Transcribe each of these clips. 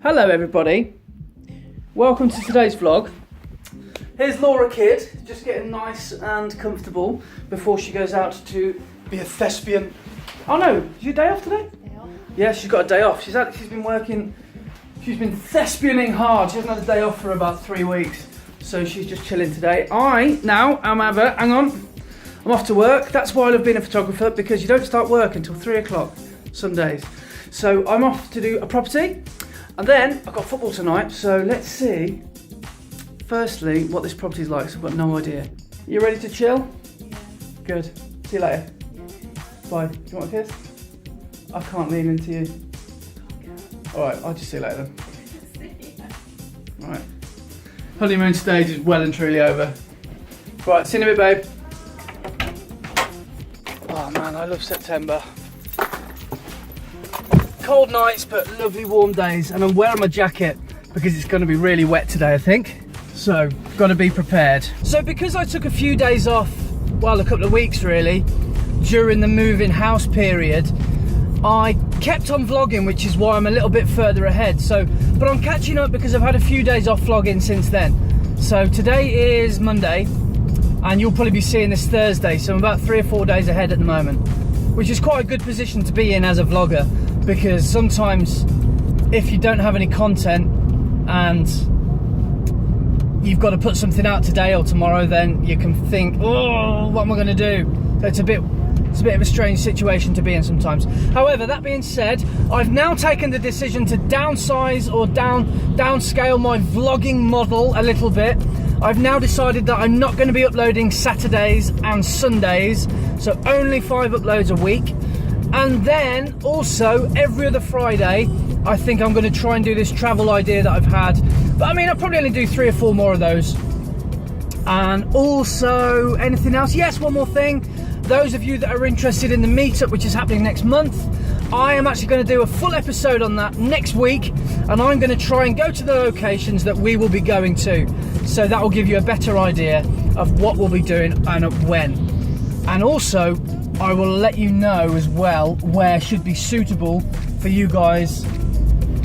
Hello everybody, welcome to today's vlog. Here's Laura Kidd, just getting nice and comfortable before she goes out to be a thespian. Oh no, is your day off today? Day off. Yeah, she's got a day off. She's been working, she's been thespianing hard. She hasn't had a day off for about 3 weeks. So she's just chilling today. I'm off to work. That's why I love being a photographer, because you don't start work until 3 o'clock some days. So I'm off to do a property. And then I've got football tonight, so let's see, firstly, what this property's like, so I've got no idea. You ready to chill? Yeah. Good. See you later. Yeah. Bye. Do you want a kiss? I can't lean into you. Alright, I'll just see you later then. Alright. Honeymoon stage is well and truly over. Right, see you in a bit, babe. Oh man, I love September. Cold nights but lovely warm days, and I'm wearing my jacket because it's going to be really wet today, I think, so got to be prepared. So because I took a few days off, well, a couple of weeks really, during the moving house period, I kept on vlogging, which is why I'm a little bit further ahead. But I'm catching up because I've had a few days off vlogging since then. So today is Monday and you'll probably be seeing this Thursday, so I'm about 3 or 4 days ahead at the moment, which is quite a good position to be in as a vlogger. Because sometimes if you don't have any content and you've got to put something out today or tomorrow, then you can think, oh, what am I going to do? So it's a bit of a strange situation to be in sometimes. However, that being said, I've now taken the decision to downsize or downscale my vlogging model a little bit. I've now decided that I'm not going to be uploading Saturdays and Sundays, so only 5 uploads a week. And then also every other Friday, I think I'm going to try and do this travel idea that I've had. But I mean, I'll probably only do 3 or 4 more of those. And also, anything else? Yes, one more thing. Those of you that are interested in the meetup, which is happening next month, I am actually going to do a full episode on that next week. And I'm going to try and go to the locations that we will be going to. So that will give you a better idea of what we'll be doing and when. And also, I will let you know as well where should be suitable for you guys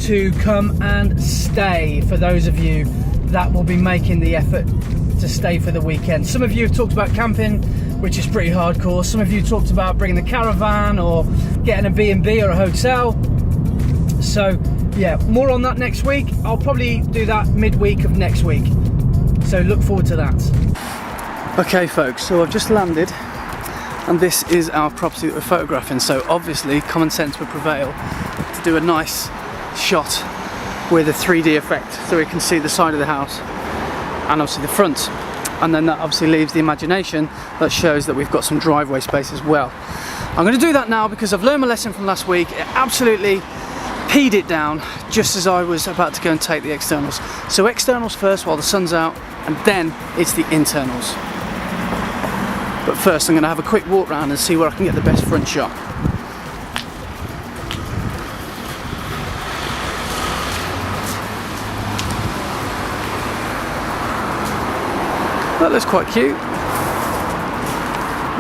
to come and stay, for those of you that will be making the effort to stay for the weekend. Some of you have talked about camping, which is pretty hardcore. Some of you talked about bringing the caravan or getting a B&B or a hotel. So yeah, more on that next week. I'll probably do that midweek of next week. So look forward to that. Okay folks, so I've just landed. And this is our property that we're photographing, so obviously common sense would prevail to do a nice shot with a 3D effect so we can see the side of the house and obviously the front, and then that obviously leaves the imagination that shows that we've got some driveway space as well. I'm going to do that now because I've learned my lesson from last week. It absolutely peed it down just as I was about to go and take the externals. So externals first while the sun's out, and then it's the internals. But first I'm going to have a quick walk around and see where I can get the best front shot. That looks quite cute.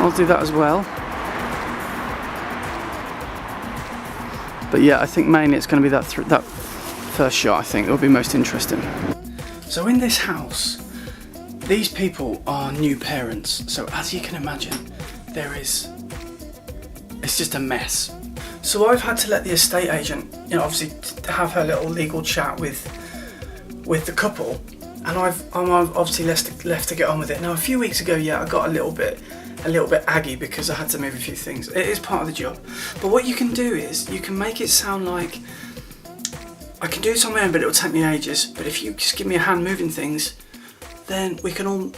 I'll do that as well. But yeah, I think mainly it's going to be that first shot, I think, that will be most interesting. So in this house, these people are new parents, so as you can imagine, it's just a mess. So I've had to let the estate agent, obviously have her little legal chat with the couple, and I'm obviously left to get on with it. Now a few weeks ago, yeah, I got a little bit aggy because I had to move a few things. It is part of the job. But what you can do is, you can make it sound like I can do this on my own, but it'll take me ages. But if you just give me a hand moving things, then we can all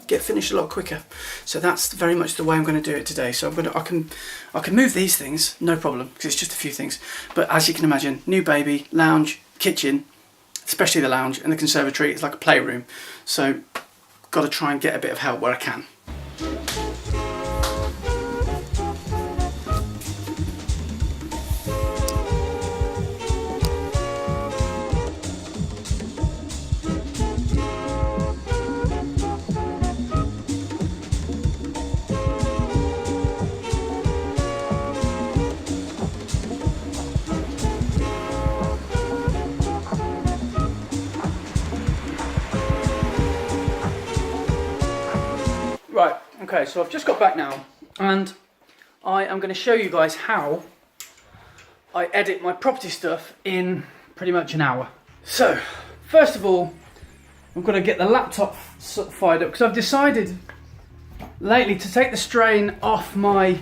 get finished a lot quicker. So that's very much the way I'm going to do it today. So I can move these things, no problem, because it's just a few things. But as you can imagine, new baby, lounge, kitchen, especially the lounge, and the conservatory is like a playroom. So got to try and get a bit of help where I can. Okay, so I've just got back now and I am going to show you guys how I edit my property stuff in pretty much an hour. So, first of all, I'm going to get the laptop fired up because I've decided lately to take the strain off my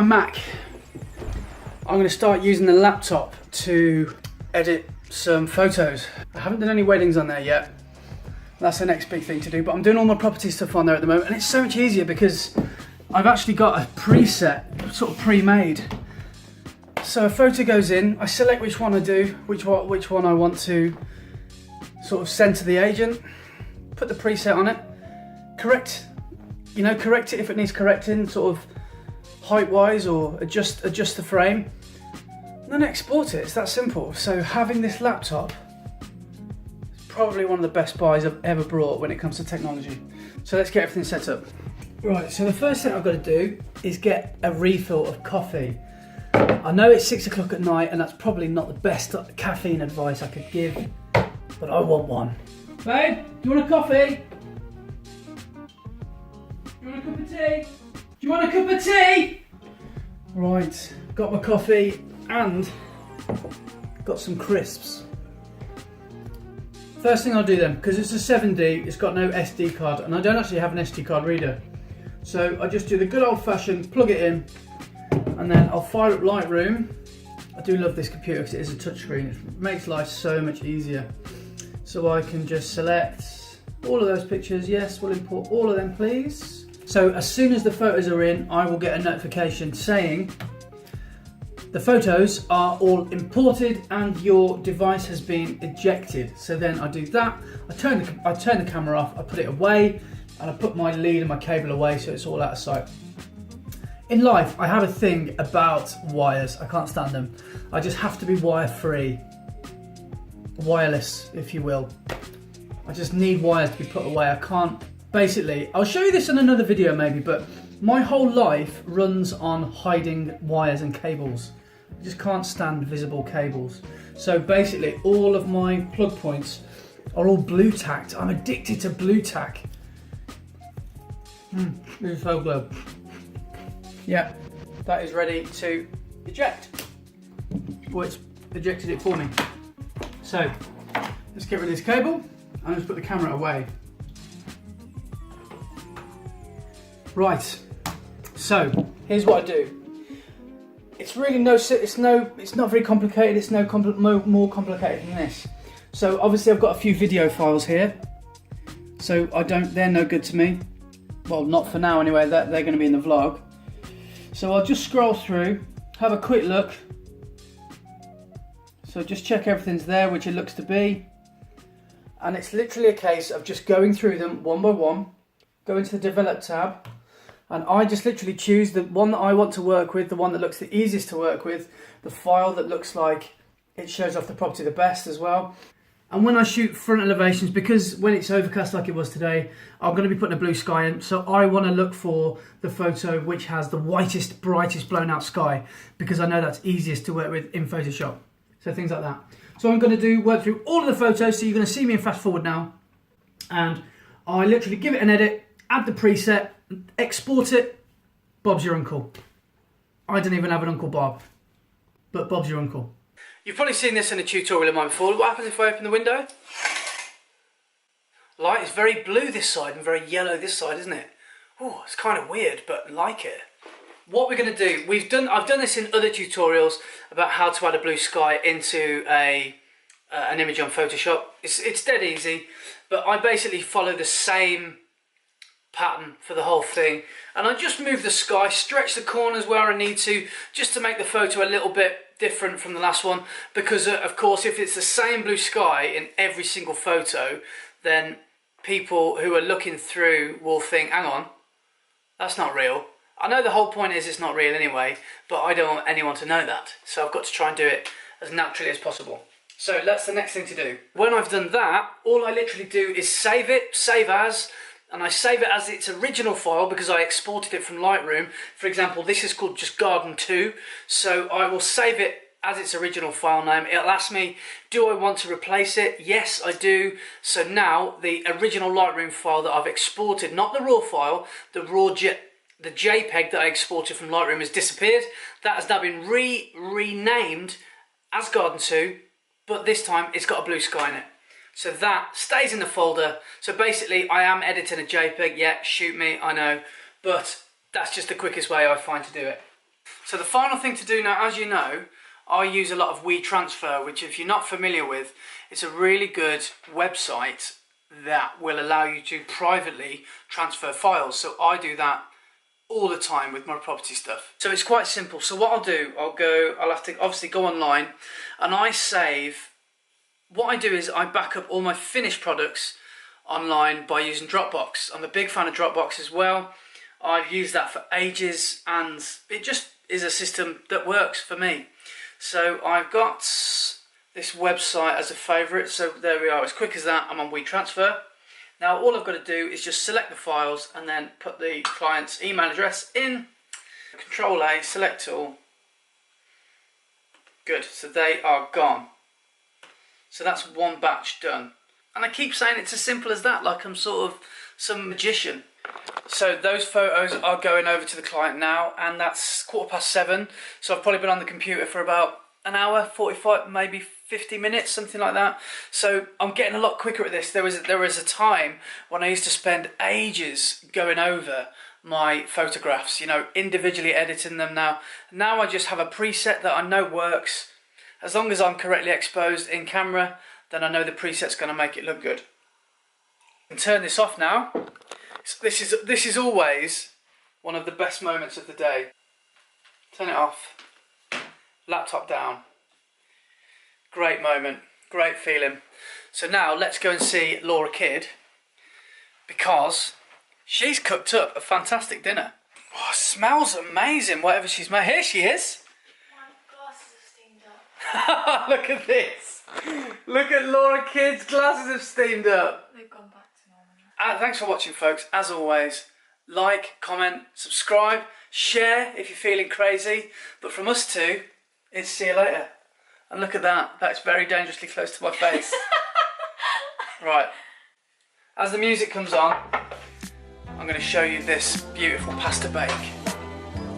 Mac. I'm going to start using the laptop to edit some photos. I haven't done any weddings on there yet. That's the next big thing to do, but I'm doing all my property stuff on there at the moment, and it's so much easier because I've actually got a preset, sort of pre-made. So a photo goes in, I select which one I do, which one I want to sort of send to the agent, put the preset on it, correct it if it needs correcting, sort of height-wise, or adjust the frame, and then export it. It's that simple. So having this laptop is probably one of the best buys I've ever brought when it comes to technology. So let's get everything set up. Right, so the first thing I've got to do is get a refill of coffee. I know it's 6 o'clock at night and that's probably not the best caffeine advice I could give, but I want one. Babe, do you want a coffee? Do you want a cup of tea? Do you want a cup of tea? Right, got my coffee and got some crisps. First thing I'll do then, because it's a 7D, it's got no SD card, and I don't actually have an SD card reader. So I just do the good old fashioned plug it in, and then I'll fire up Lightroom. I do love this computer because it is a touchscreen. It makes life so much easier. So I can just select all of those pictures. Yes, we'll import all of them, please. So as soon as the photos are in, I will get a notification saying the photos are all imported and your device has been ejected. So then I do that. I turn the camera off. I put it away, and I put my lead and my cable away so it's all out of sight. In life, I have a thing about wires. I can't stand them. I just have to be wire free. Wireless, if you will. I just need wires to be put away. I can't, basically, I'll show you this in another video maybe, but my whole life runs on hiding wires and cables. I just can't stand visible cables. So basically, all of my plug points are all blue tacked. I'm addicted to blue tack. This is so good. Yeah, that is ready to eject. Well, it's ejected it for me. So, let's get rid of this cable and just put the camera away. Right, so here's what I do. It's really it's not very complicated. It's more complicated than this. So obviously I've got a few video files here. So they're no good to me. Well, not for now anyway. They're going to be in the vlog. So I'll just scroll through, have a quick look. So just check everything's there, which it looks to be. And it's literally a case of just going through them one by one, go into the develop tab, and I just literally choose the one that I want to work with, the one that looks the easiest to work with, the file that looks like it shows off the property the best as well. And when I shoot front elevations, because when it's overcast like it was today, I'm going to be putting a blue sky in. So I want to look for the photo which has the whitest, brightest blown out sky, because I know that's easiest to work with in Photoshop. So things like that. So I'm going to work through all of the photos. So you're going to see me in fast forward now. And I literally give it an edit, add the preset, export it. Bob's your uncle. I don't even have an Uncle Bob, but Bob's your uncle. You've probably seen this in a tutorial of mine before. What happens if I open the window? Light is very blue this side and very yellow this side, isn't it? Oh, it's kind of weird, but I like it. What we're going to do, I've done this in other tutorials about how to add a blue sky into an image on Photoshop. It's dead easy, but I basically follow the same pattern for the whole thing, and I just move the sky, stretch the corners where I need to, just to make the photo a little bit different from the last one, because of course if it's the same blue sky in every single photo, then people who are looking through will think, hang on, that's not real. I know the whole point is it's not real anyway, but I don't want anyone to know that, so I've got to try and do it as naturally as possible. So that's the next thing to do. When I've done that, all I literally do is save it, save as, and I save it as its original file because I exported it from Lightroom. For example, this is called just Garden 2, so I will save it as its original file name. It'll ask me, do I want to replace it? Yes, I do. So now the original Lightroom file that I've exported, not the raw file, the JPEG that I exported from Lightroom has disappeared. That has now been renamed as Garden 2, but this time it's got a blue sky in it. So that stays in the folder. So basically I am editing a JPEG. Yeah, shoot me, I know, but that's just the quickest way I find to do it. So the final thing to do now, as you know, I use a lot of WeTransfer, which if you're not familiar with, it's a really good website that will allow you to privately transfer files. So I do that all the time with my property stuff. So it's quite simple. So what I'll do, I'll have to obviously go online and I save. What I do is I back up all my finished products online by using Dropbox. I'm a big fan of Dropbox as well. I've used that for ages and it just is a system that works for me. So I've got this website as a favourite. So there we are, as quick as that, I'm on WeTransfer. Now all I've got to do is just select the files and then put the client's email address in. Control A, select all. Good, so they are gone. So that's one batch done. And I keep saying it's as simple as that, like I'm sort of some magician. So those photos are going over to the client now, and that's 7:15. So I've probably been on the computer for about an hour, 45, maybe 50 minutes, something like that. So I'm getting a lot quicker at this. There was a time when I used to spend ages going over my photographs, you know, individually editing them. Now I just have a preset that I know works. As long as I'm correctly exposed in camera, then I know the preset's going to make it look good. I can turn this off now. This is always one of the best moments of the day. Turn it off. Laptop down. Great moment. Great feeling. So now let's go and see Laura Kidd, because she's cooked up a fantastic dinner. Oh, it smells amazing, whatever she's made. Here she is. Look at this. Look at Laura Kidd's glasses have steamed up. They've gone back to normal. Thanks for watching, folks. As always, like, comment, subscribe, share if you're feeling crazy. But from us two, it's see you later. And look at that. That's very dangerously close to my face. Right. As the music comes on, I'm going to show you this beautiful pasta bake.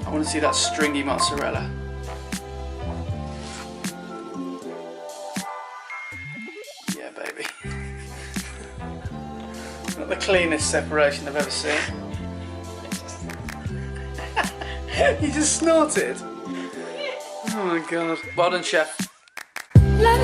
I want to see that stringy mozzarella. Not the cleanest separation I've ever seen. You just snorted? Oh my god. Well done, chef. La